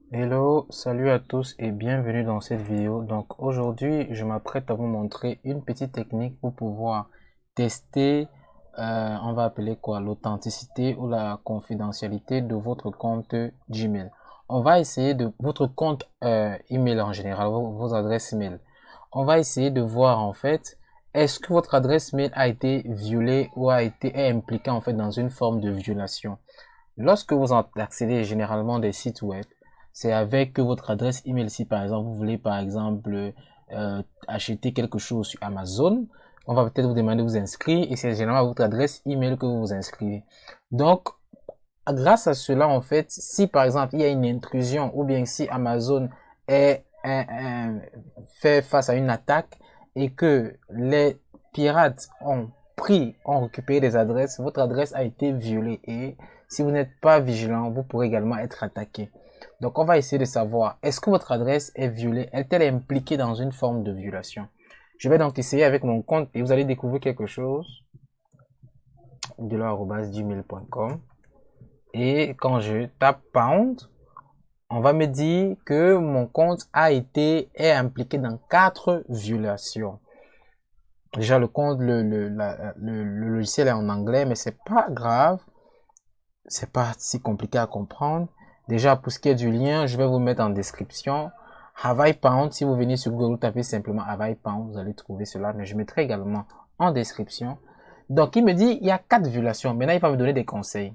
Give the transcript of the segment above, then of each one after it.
Hello, salut à tous et bienvenue dans cette vidéo. Donc aujourd'hui, je m'apprête à vous montrer une petite technique pour pouvoir tester, on va appeler quoi, l'authenticité ou la confidentialité de votre compte Gmail. On va essayer de votre compte email en général, vos adresses email. On va essayer de voir en fait, est-ce que votre adresse mail a été violée ou est impliquée en fait dans une forme de violation. Lorsque vous accédez généralement des sites web, c'est avec votre adresse email. Si par exemple vous voulez par exemple acheter quelque chose sur Amazon, on va peut-être vous demander de vous inscrire et c'est généralement à votre adresse email que vous vous inscrivez. Donc, grâce à cela, en fait, si par exemple il y a une intrusion ou bien si Amazon est, fait face à une attaque et que les pirates ont récupéré des adresses, votre adresse a été violée et si vous n'êtes pas vigilant, vous pourrez également être attaqué. Donc on va essayer de savoir, est-ce que votre adresse est violée, est-elle impliquée dans une forme de violation? Je vais donc essayer avec mon compte et vous allez découvrir quelque chose de gmail.com. Et quand je tape pound, on va me dire que mon compte est impliqué dans 4 violations. Déjà, le compte, le logiciel est en anglais, mais c'est pas grave. C'est pas si compliqué à comprendre. Déjà, pour ce qui est du lien, je vais vous mettre en description. Have I Pound, si vous venez sur Google, tapez simplement Have I Pound, vous allez trouver cela, mais je mettrai également en description. Donc, il me dit, il y a 4 violations. Maintenant, il va me donner des conseils.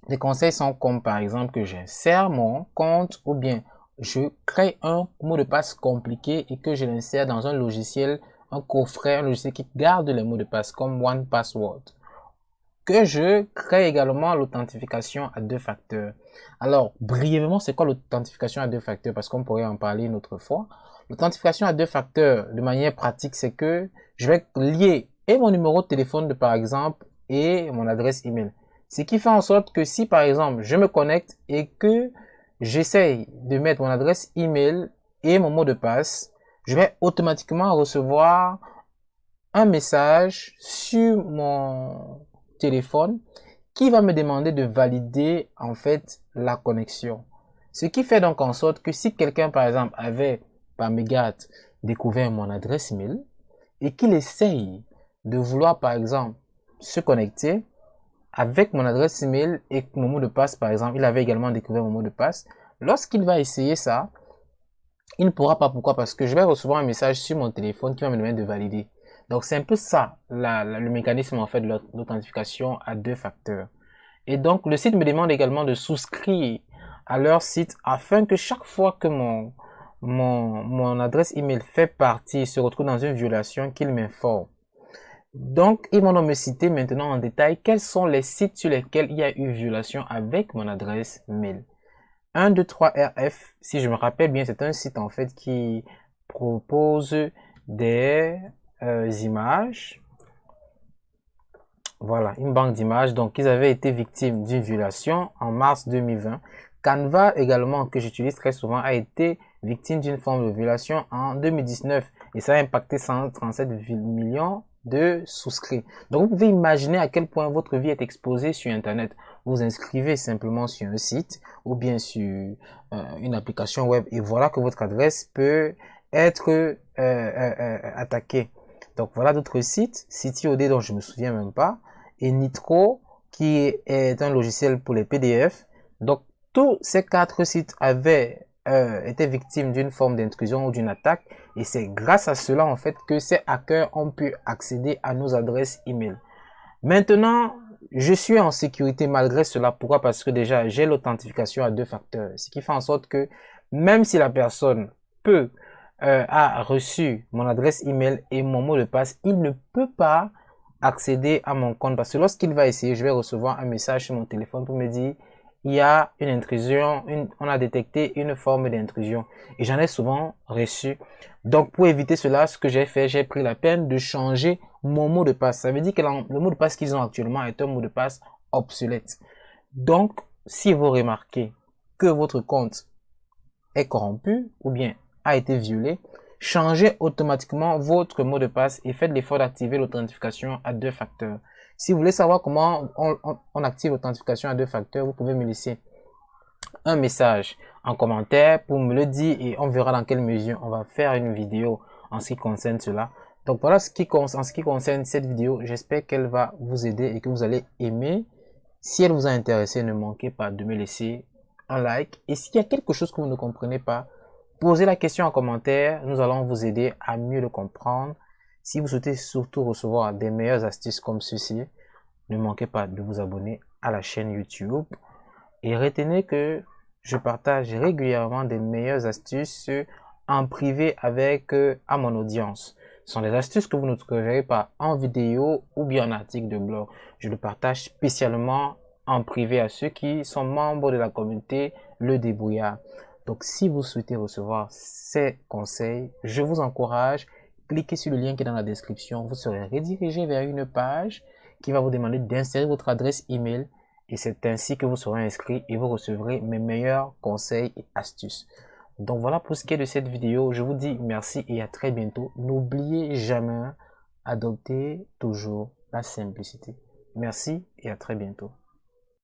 Les conseils sont comme par exemple que j'insère mon compte ou bien je crée un mot de passe compliqué et que je l'insère dans un logiciel, un coffret, un logiciel qui garde les mots de passe comme OnePassword. Que je crée également l'authentification à deux facteurs. Alors, brièvement, c'est quoi l'authentification à deux facteurs? Parce qu'on pourrait en parler une autre fois. L'authentification à deux facteurs, de manière pratique, c'est que je vais lier et mon numéro de téléphone, par exemple, et mon adresse email. Ce qui fait en sorte que si, par exemple, je me connecte et que j'essaye de mettre mon adresse email et mon mot de passe, je vais automatiquement recevoir un message sur mon téléphone qui va me demander de valider en fait la connexion. Ce qui fait donc en sorte que si quelqu'un par exemple avait par mégarde découvert mon adresse mail et qu'il essaye de vouloir par exemple se connecter avec mon adresse email et mon mot de passe par exemple, il avait également découvert mon mot de passe, lorsqu'il va essayer ça, il ne pourra pas. Pourquoi? Parce que je vais recevoir un message sur mon téléphone qui va me demander de valider. Donc c'est un peu ça, le mécanisme en fait de l'authentification à deux facteurs. Et donc le site me demande également de souscrire à leur site afin que chaque fois que mon adresse email fait partie, se retrouve dans une violation, qu'il m'informe. Donc ils vont me citer maintenant en détail quels sont les sites sur lesquels il y a eu violation avec mon adresse mail. 123RF, si je me rappelle bien, c'est un site en fait qui propose des images. Voilà, une banque d'images. Donc, ils avaient été victimes d'une violation en mars 2020. Canva également, que j'utilise très souvent, a été victime d'une forme de violation en 2019 et ça a impacté 137 millions de souscrits. Donc, vous pouvez imaginer à quel point votre vie est exposée sur Internet. Vous inscrivez simplement sur un site ou bien sur une application web et voilà que votre adresse peut être attaquée. Donc, voilà d'autres sites, CityOD dont je me souviens même pas, et Nitro qui est un logiciel pour les PDF. Donc, tous ces 4 sites avaient été victimes d'une forme d'intrusion ou d'une attaque et c'est grâce à cela en fait que ces hackers ont pu accéder à nos adresses email. Maintenant, je suis en sécurité malgré cela. Pourquoi? Parce que déjà, j'ai l'authentification à deux facteurs. Ce qui fait en sorte que même si la personne a reçu mon adresse email et mon mot de passe, il ne peut pas accéder à mon compte parce que lorsqu'il va essayer, je vais recevoir un message sur mon téléphone pour me dire il y a une intrusion, on a détecté une forme d'intrusion et j'en ai souvent reçu. Donc pour éviter cela, ce que j'ai fait, j'ai pris la peine de changer mon mot de passe. Ça veut dire que le mot de passe qu'ils ont actuellement est un mot de passe obsolète. Donc si vous remarquez que votre compte est corrompu ou bien a été violé, changez automatiquement votre mot de passe et faites l'effort d'activer l'authentification à deux facteurs. Si vous voulez savoir comment on active l'authentification à deux facteurs, vous pouvez me laisser un message en commentaire pour me le dire et on verra dans quelle mesure on va faire une vidéo en ce qui concerne cela. Donc voilà en ce qui concerne cette vidéo. J'espère qu'elle va vous aider et que vous allez aimer. Si elle vous a intéressé, ne manquez pas de me laisser un like. Et s'il y a quelque chose que vous ne comprenez pas, posez la question en commentaire. Nous allons vous aider à mieux le comprendre. Si vous souhaitez surtout recevoir des meilleures astuces comme ceci, ne manquez pas de vous abonner à la chaîne YouTube. Et retenez que je partage régulièrement des meilleures astuces en privé avec à mon audience. Ce sont des astuces que vous ne trouverez pas en vidéo ou bien en article de blog. Je le partage spécialement en privé à ceux qui sont membres de la communauté Le Débrouillard. Donc si vous souhaitez recevoir ces conseils, je vous encourage, cliquez sur le lien qui est dans la description. Vous serez redirigé vers une page qui va vous demander d'insérer votre adresse email. Et c'est ainsi que vous serez inscrit et vous recevrez mes meilleurs conseils et astuces. Donc voilà pour ce qui est de cette vidéo. Je vous dis merci et à très bientôt. N'oubliez jamais, adoptez toujours la simplicité. Merci et à très bientôt.